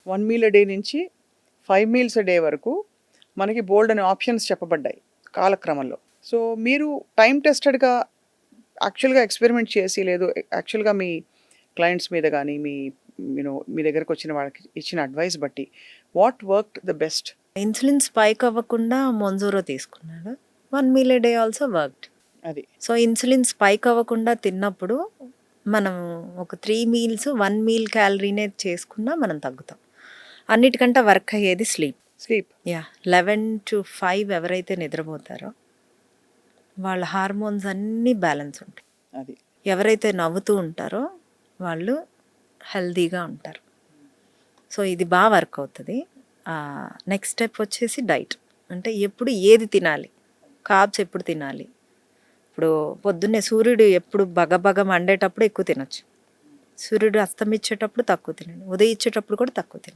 1 meal a day నుంచి 5 meals a day వరకు మనకి బోలెడన్ని ఆప్షన్స్ చెప్పబడ్డాయి కాలక్రమంలో. సో, మీరు టైమ్ టెస్టెడ్‌గా యాక్చువల్‌గా ఎక్స్‌పెరిమెంట్ చేసి లేదు యాక్చువల్‌గా మీ క్లయింట్స్ మీద గాని, మీ దగ్గరకొచ్చిన వాళ్ళకి ఇచ్చిన అడ్వైస్ బట్టి what worked the best? Insulin spike అవ్వకుండా మొంజోరో తీసుకున్నాడు. 1 meal a day also worked. అది. సో, ఇన్సులిన్ స్పైక్ అవ్వకుండా తిన్నప్పుడు మనం ఒక 3 మీల్స్ 1 మీల్ క్యాలరీనే చేసుకున్నా మనం తగ్గుతాం. అన్నిటికంటే వర్క్ అయ్యేది స్లీప్. స్లీప్. యాహ్! 11-5 ఎవరైతే నిద్రపోతారో వాళ్ళ హార్మోన్స్ అన్నీ బ్యాలెన్స్ ఉంటాయి. అది. ఎవరైతే నవ్వుతూ ఉంటారో వాళ్ళు హెల్తీగా ఉంటారు. సో, ఇది వర్క్ అవుతది. నెక్స్ట్ స్టెప్ వచ్చేసి డైట్. అంటే ఎప్పుడు ఏది తినాలి? కార్బ్స్ ఎప్పుడు తినాలి? ఇప్పుడు పొద్దున్నే సూర్యుడు ఎప్పుడు బగబగ మండేటప్పుడు ఎక్కువ తినొచ్చు. సూర్యుడు అస్తమించేటప్పుడు తక్కువ తినండి. ఉదయించేటప్పుడు కూడా తక్కువ తినండి.